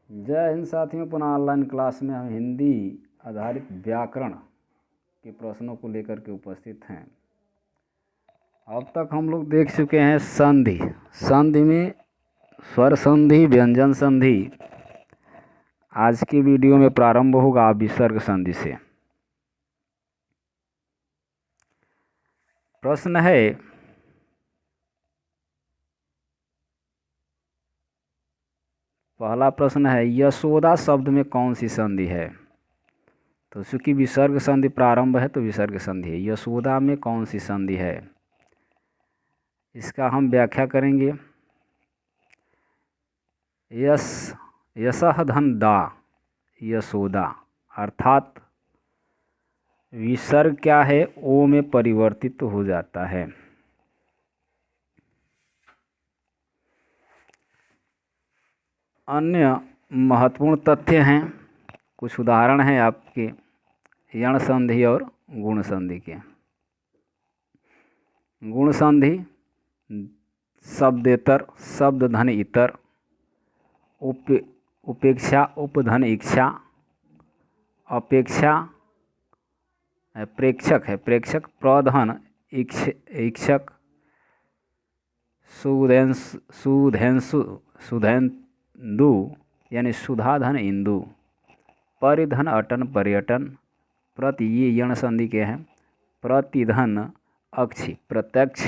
जय हिंद साथियों। पुनः ऑनलाइन क्लास में हम हिंदी आधारित व्याकरण के प्रश्नों को लेकर के उपस्थित हैं। अब तक हम लोग देख चुके हैं संधि। संधि में स्वर संधि, व्यंजन संधि। आज की वीडियो में प्रारंभ होगा विसर्ग संधि से। प्रश्न है, पहला प्रश्न है, यशोदा शब्द में कौन सी संधि है? तो चूंकि विसर्ग संधि प्रारंभ है तो विसर्ग संधि है। यशोदा में कौन सी संधि है, इसका हम व्याख्या करेंगे। यशः धन दा, यशोदा, अर्थात विसर्ग क्या है, ओ में परिवर्तित हो जाता है। अन्य महत्वपूर्ण तथ्य हैं, कुछ उदाहरण हैं आपके यण संधि और गुण संधि के। गुण संधि शब्देतर, शब्द धन इतर, उपेक्षा उपधन इच्छा, अपेक्षा प्रेक्षक है, प्रेक्षक प्रधन इक्षक, सुधेन्दु यानी सुधाधन इंदु, परिधन अटन पर्यटन, प्रति ये यण संधि के हैं। प्रतिधन अक्षि प्रत्यक्ष,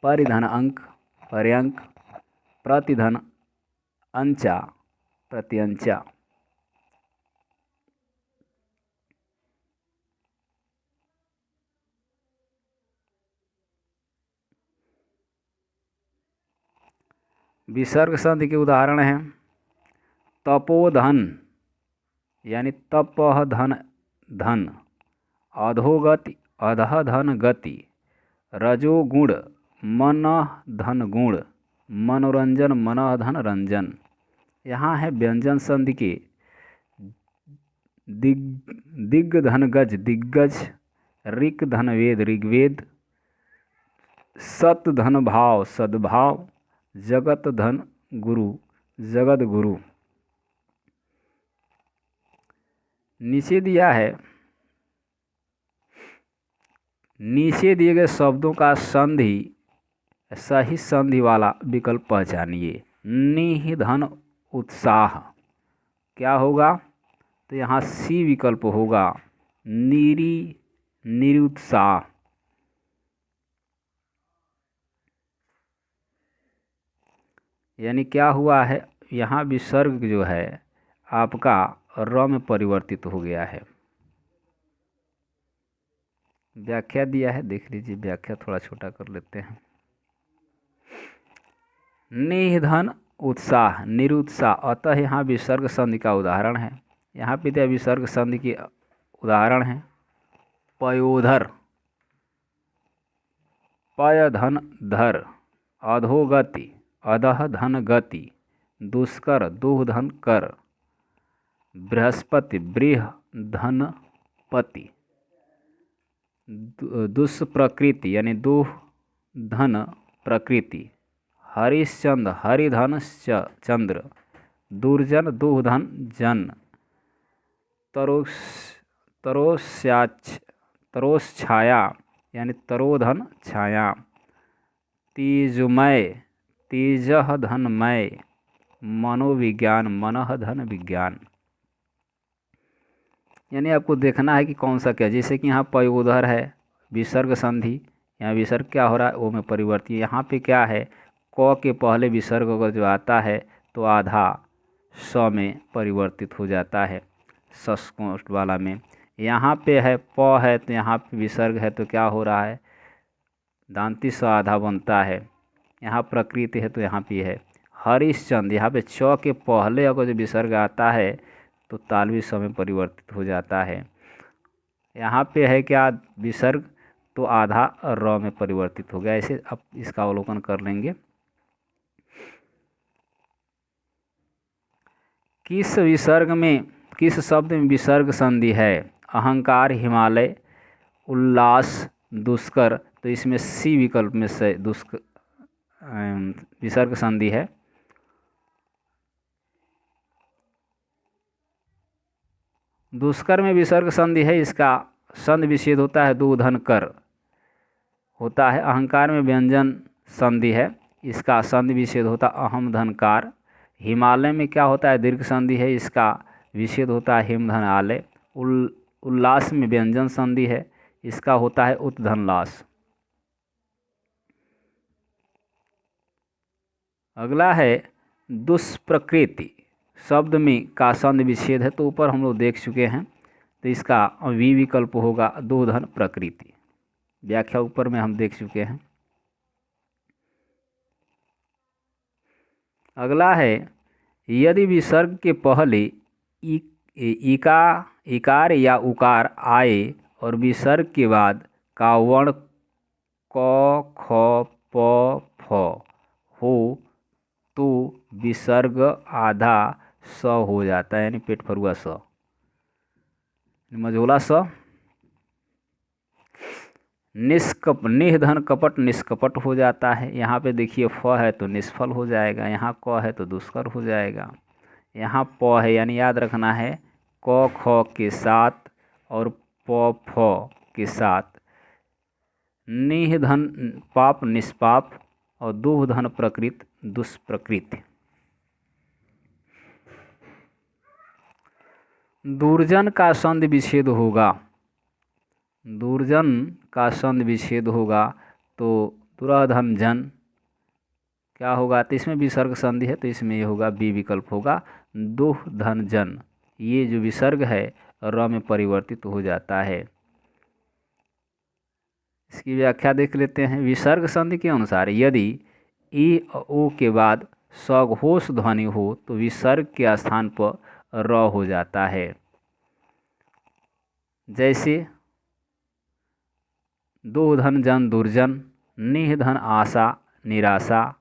परिधन अंक पर्यंक, प्रतिधन अंचा प्रत्यंचा। विसर्ग संधि के उदाहरण हैं, तपोधन यानी तपह धन धन, अधोगति अधः धन गति, रजोगुण मनः धन गुण, मनोरंजन मनः धन रंजन। यहाँ है व्यंजन संधि के दिग्ग धन गज दिग्गज, ऋक धन वेद ऋग्वेद, सत धन भाव सद्भाव, जगत धन गुरु जगत गुरु। नीचे दिया है, नीचे दिए गए शब्दों का संधि सही संधि वाला विकल्प पहचानिए। निधन उत्साह क्या होगा? तो यहाँ सी विकल्प होगा, निरुत्साह। यानी क्या हुआ है, यहाँ विसर्ग जो है आपका र में परिवर्तित हो गया है। व्याख्या दिया है, देख लीजिए, व्याख्या थोड़ा छोटा कर लेते हैं। निधन उत्साह निरुत्साह, अतः यहाँ विसर्ग संधि का उदाहरण है। यहाँ पे दिया विसर्ग संधि के उदाहरण हैं, पयोधर पय धन धर, अधोगति अधः धन गति, दुष्कर दुह धन कर, बृहस्पति बृह धन पति, दुष्प्रकृति यानी दुह धन प्रकृति, हरिश्चंद्र हरिधन चंद्र, दुर्जन दुहधन जन, तरोस छाया यानी तरोधन छाया, तीजुमय तीजह धनमय, मनोविज्ञान मनः धन विज्ञान। यानी आपको देखना है कि कौन सा क्या। जैसे कि यहाँ पयोधर है विसर्ग संधि, यहाँ विसर्ग क्या हो रहा है, ओ में परिवर्तित। यहाँ पे क्या है, क के पहले विसर्ग अगर जो आता है तो आधा स में परिवर्तित हो जाता है, सस्कोष्ठ वाला में। यहाँ पे है प है तो यहाँ पे विसर्ग है तो क्या हो रहा है, दांती स आधा बनता है। यहाँ प्रकृति है तो यहाँ पे है हरिश्चंद्र, यहाँ पे च के पहले अगर जो विसर्ग आता है तो तालवी स में परिवर्तित हो जाता है। यहाँ पे है क्या, विसर्ग तो आधा र में परिवर्तित हो गया। ऐसे अब इसका अवलोकन कर लेंगे। किस विसर्ग में, किस शब्द में विसर्ग संधि है? अहंकार हिमालय, उल्लास दुष्कर। तो इसमें सी विकल्प में से विसर्ग संधि है। दुष्कर में विसर्ग संधि है, इसका संधि विच्छेद होता है दो धन कर होता है। अहंकार में व्यंजन संधि है, इसका संधि विच्छेद होता है अहम धनकार। हिमालय में क्या होता है, दीर्घ संधि है, इसका विच्छेद होता है हिम धन आलय। उल्लास में व्यंजन संधि है, इसका होता है उत धनलास। अगला है दुष्प्रकृति शब्द में का संधि विच्छेद है, तो ऊपर हम लोग देख चुके हैं, तो इसका वी विकल्प होगा दो धन प्रकृति। व्याख्या ऊपर में हम देख चुके हैं। अगला है यदि विसर्ग के पहले इकार या उकार आए और विसर्ग के बाद का वर्ण क ख प फ हो तो विसर्ग आधा स हो जाता है, यानी पेट फरुआ स, मझोला स। निः धन कपट निष्कपट हो जाता है। यहाँ पे देखिए फ है तो निष्फल हो जाएगा, यहाँ क है तो दुष्कर हो जाएगा, यहाँ प है, यानी याद रखना है क ख के साथ और प फ के साथ निः धन पाप निष्पाप और दुह धन प्रकृत दुष्प्रकृत। दुर्जन का संधि विच्छेद होगा, दुर्जन का संधि विच्छेद होगा तो दुराधन जन क्या होगा, तो इसमें विसर्ग संधि है, तो इसमें ये होगा बी विकल्प होगा दुह धन जन। ये जो विसर्ग है र में परिवर्तित हो जाता है। इसकी व्याख्या देख लेते हैं। विसर्ग संधि के अनुसार यदि ई ओ के बाद सघोष ध्वनि हो तो विसर्ग के स्थान पर र हो जाता है। जैसे दुह धन जन दुर्जन, निः धन आशा निराशा,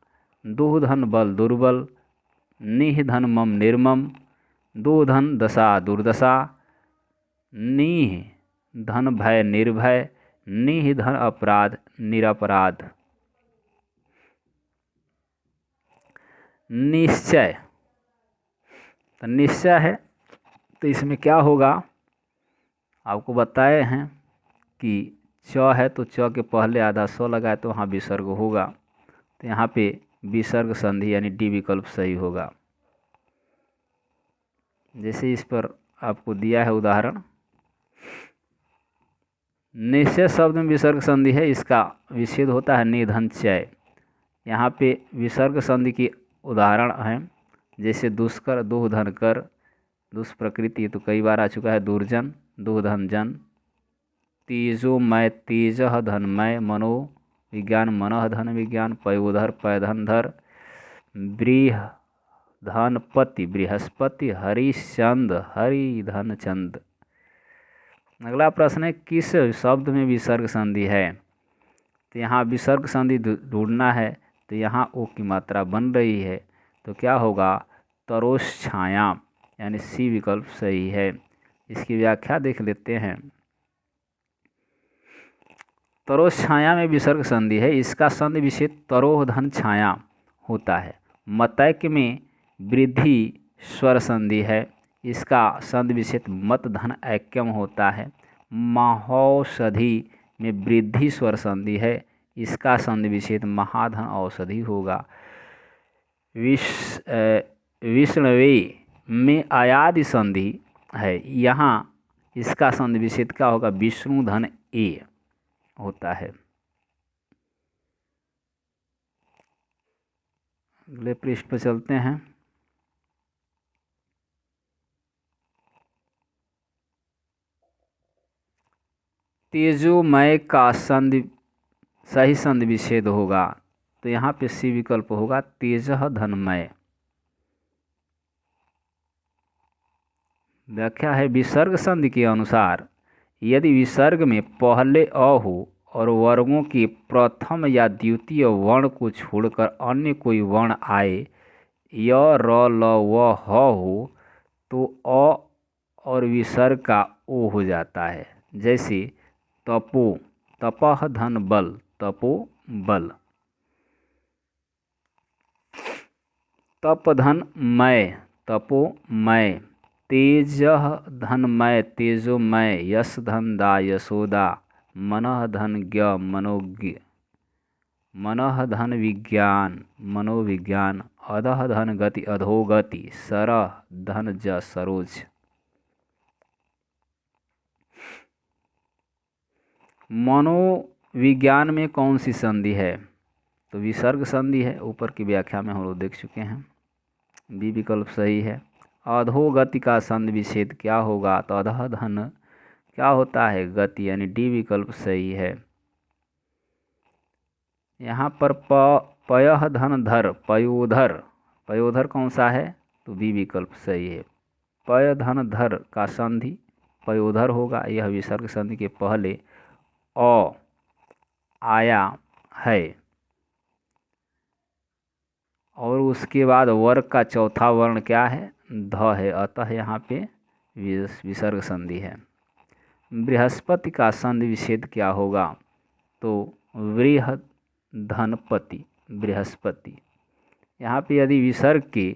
दुह धन बल दुर्बल, निः धन मम निर्मम, दुह धन दशा दुर्दशा, निः धन भय निर्भय, निः धन अपराध निरपराध। निश्चय, तो निश्चय है तो इसमें क्या होगा, आपको बताए हैं कि च है तो च के पहले आधा स लगाए तो वहाँ विसर्ग होगा, तो यहाँ पे विसर्ग संधि यानी डी विकल्प सही होगा। जैसे इस पर आपको दिया है उदाहरण, निश्चय शब्द में विसर्ग संधि है, इसका विच्छेद होता है निधन चय। यहाँ पे विसर्ग संधि की उदाहरण हैं, जैसे दुष्कर दुह धन कर, दुष्प्रकृति तो कई बार आ चुका है, दुर्जन दुह धन जन, तेजोमय तेजः धनमय, मनो विज्ञान मनः धन विज्ञान, पयोधर पैधन धर, बृहधनपति बृहस्पति, हरिश्चंद हरिधन चंद। अगला प्रश्न है किस शब्द में विसर्ग संधि है, तो यहाँ विसर्ग संधि ढूंढना है, तो यहाँ ओ की मात्रा बन रही है, तो क्या होगा तरोश छाया, यानी सी विकल्प सही है। इसकी व्याख्या देख लेते हैं। तरोश छाया में विसर्ग संधि है, इसका संधि विच्छेद तरोह धन छाया होता है। मतैक्य में वृद्धि स्वर संधि है, इसका संधि विच्छेद मत धन ऐक्यम होता है। महौषधि में वृद्धि स्वर संधि है, इसका संधि विच्छेद महाधन औषधि होगा। विष्णवे में अयादि संधि है, यहाँ इसका संधि विच्छेद क्या होगा विष्णु धन ए होता है। अगले पृष्ठ पर चलते हैं। तेजोमय का संधि सही संधि विच्छेद होगा, तो यहाँ पे सी विकल्प होगा तेजः धनमय। व्याख्या है विसर्ग संधि के अनुसार यदि विसर्ग में पहले अ हो और वर्गों के प्रथम या द्वितीय वर्ण को छोड़कर अन्य कोई वर्ण आए, य र ल व ह हो, तो अ और विसर्ग का ओ हो जाता है। जैसे तपो तपह धन बल तपो बल, तप धन मय तपो मय, तेजः धनमय तेजोमय, यश धन दा यशोदा, मनः धन ज्ञ मनोज्ञ, मनः धन विज्ञान मनोविज्ञान, अधः धन गति अधोगति, सरः धन ज सरोज। मनोविज्ञान में कौन सी संधि है? तो विसर्ग संधि है, ऊपर की व्याख्या में हम लोग देख चुके हैं। बी विकल्प सही है। अधोगति का संधि विच्छेद क्या होगा? तो अधः धन क्या होता है? गति, यानी डी विकल्प सही है। यहाँ पर पयः धन धर पयोधर, पयोधर कौन सा है? तो बी विकल्प सही है। पय धन धर का संधि पयोधर होगा। यह विसर्ग संधि के पहले अ आया है और उसके बाद वर्ग का चौथा वर्ण क्या है? ध है, अतः यहाँ पे विसर्ग संधि है। बृहस्पति का संधि विच्छेद क्या होगा? तो वृहद धनपति बृहस्पति। यहाँ पे यदि विसर्ग के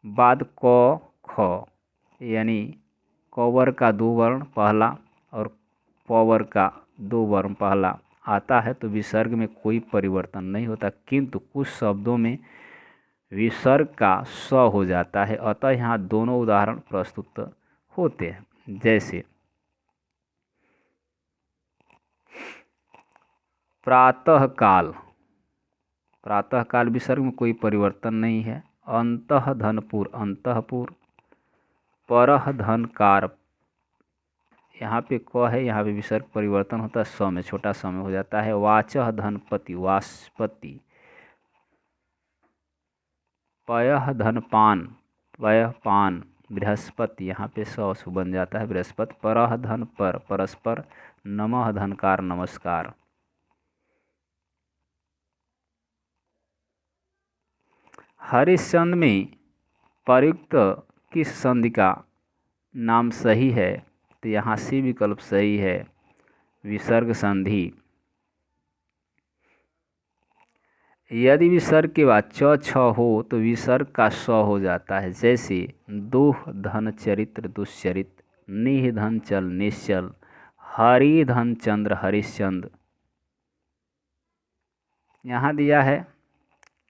बाद क ख यानी क वर्ग का दो वर्ण पहला और प वर्ग का दो वर्ण पहला आता है तो विसर्ग में कोई परिवर्तन नहीं होता, किंतु कुछ शब्दों में विसर्ग का स हो जाता है। अतः यहाँ दोनों उदाहरण प्रस्तुत होते हैं। जैसे प्रातःकाल, प्रातःकाल विसर्ग में कोई परिवर्तन नहीं है। अंतः धनपुर अंतःपुर, परः धनकार, यहाँ पे क है, यहाँ पे विसर्ग परिवर्तन होता है, स में छोटा स में हो जाता है। वाचः धनपति वाष्पति, पयः धनपान पयः पान, बृहस्पति, यहाँ पे स बन जाता है बृहस्पति। परः धन पर परस्पर, नमः धनकार नमस्कार। हरिश्चंद्र में प्रयुक्त किस संधि का नाम सही है? तो यहाँ सी विकल्प सही है, विसर्ग संधि। यदि विसर्ग के बाद च छ हो तो विसर्ग का स हो जाता है। जैसे दुह धन चरित्र दुश्चरित, निह धन चल निश्चल, हरि धन चंद्र हरिश्चंद्र। यहाँ दिया है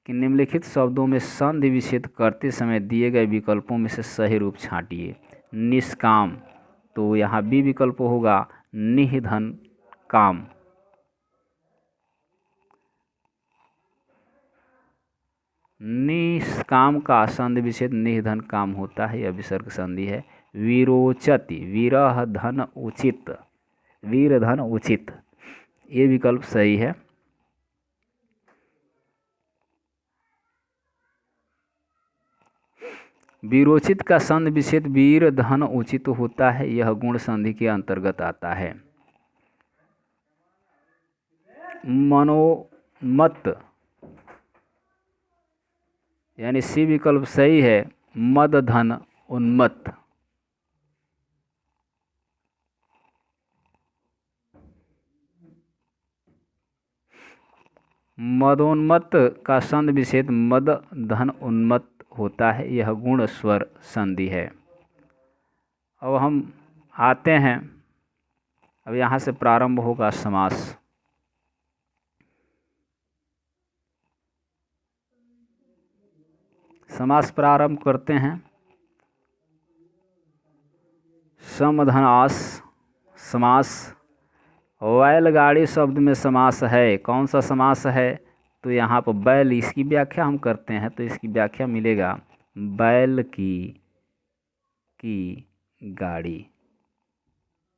कि निम्नलिखित शब्दों में संधि विच्छेद करते समय दिए गए विकल्पों में से सही रूप छांटिए। निष्काम, तो यहाँ बी विकल्प होगा निधन काम। निष्काम का संधि विच्छेद निधन काम होता है, यह विसर्ग संधि है। विरोचति, वीरः धन उचित, वीर धन उचित, ये विकल्प सही है। विरोचित का संधि विच्छेद वीर धन उचित होता है, यह गुण संधि के अंतर्गत आता है। मनोमत, यानी सी विकल्प सही है, मद धन उन्मत्त। मदोन्मत्त का संधि विच्छेद मद धन उन्मत्त होता है, यह गुण स्वर संधि है। अब हम आते हैं, अब यहाँ से प्रारंभ होगा समास। समास प्रारंभ करते हैं। समधनास समास। बैलगाड़ी शब्द में समास है, कौन सा समास है? तो यहाँ पर बैल, इसकी व्याख्या हम करते हैं तो इसकी व्याख्या मिलेगा बैल की गाड़ी।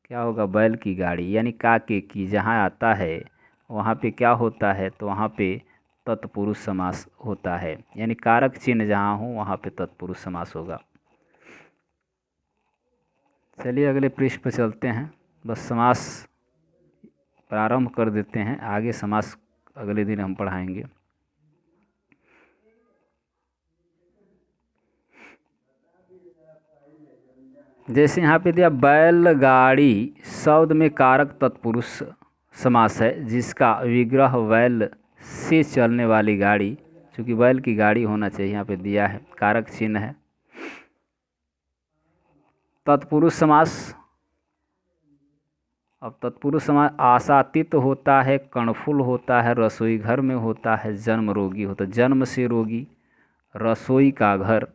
क्या होगा? बैल की गाड़ी, यानी काके की जहाँ आता है वहाँ पे क्या होता है? तो वहाँ पे तत्पुरुष समास होता है, यानी कारक चिन्ह जहाँ हो वहाँ पे तत्पुरुष समास होगा। चलिए अगले पृष्ठ पर चलते हैं, बस समास प्रारंभ कर देते हैं, आगे समास अगले दिन हम पढ़ाएंगे। जैसे यहाँ पे दिया बैलगाड़ी शब्द में कारक तत्पुरुष समास है, जिसका विग्रह बैल से चलने वाली गाड़ी, चूँकि बैल की गाड़ी होना चाहिए, यहाँ पे दिया है कारक चिन्ह है। तत्पुरुष समास। अब तत्पुरुष समास आशातीत होता है, कर्णफुल होता है, रसोई घर में होता है, जन्म रोगी होता है, जन्म से रोगी, रसोई का घर,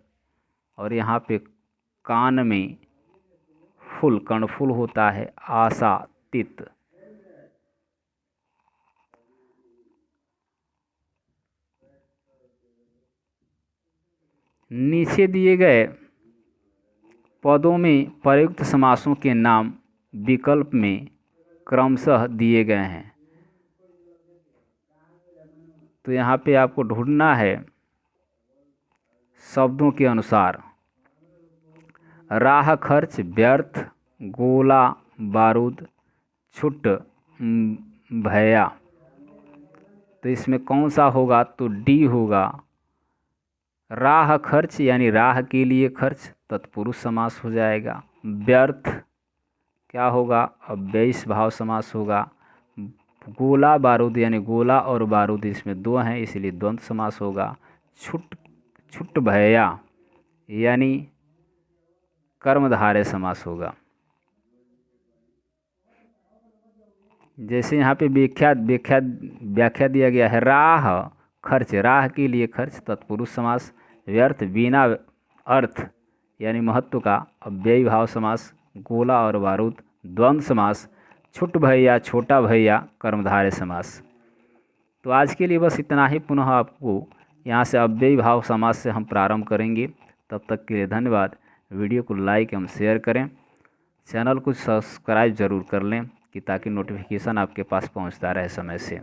और यहाँ पे कान में फुल कर्णफुल होता है, आशातीत। नीचे दिए गए पदों में प्रयुक्त समासों के नाम विकल्प में क्रमशः दिए गए हैं। तो यहाँ पे आपको ढूंढना है शब्दों के अनुसार। राह खर्च व्यर्थ, गोला बारूद, छुट भैया। तो इसमें कौन सा होगा? तो डी होगा। राह खर्च यानी राह के लिए खर्च, तत्पुरुष समास हो जाएगा। व्यर्थ क्या होगा? अव्ययीस भाव समास होगा। गोला बारूद यानी गोला और बारूद इसमें दो हैं, इसलिए द्वंद्व समास होगा। छुट भैया यानी कर्मधारय समास होगा। जैसे यहाँ पे व्याख्या दिया गया है, राह खर्च, राह के लिए खर्च, तत्पुरुष समास। व्यर्थ बिना अर्थ यानी महत्व का, अव्ययी भाव समास। गोला और बारूद द्वंद्व समास। छुट भैया छोटा भैया कर्मधारय समास। तो आज के लिए बस इतना ही। पुनः आपको यहाँ से अव्ययी भाव समास से हम प्रारंभ करेंगे। तब तक के लिए धन्यवाद। वीडियो को लाइक एवं शेयर करें, चैनल को सब्सक्राइब ज़रूर कर लें कि ताकि नोटिफिकेशन आपके पास पहुँचता रहे समय से।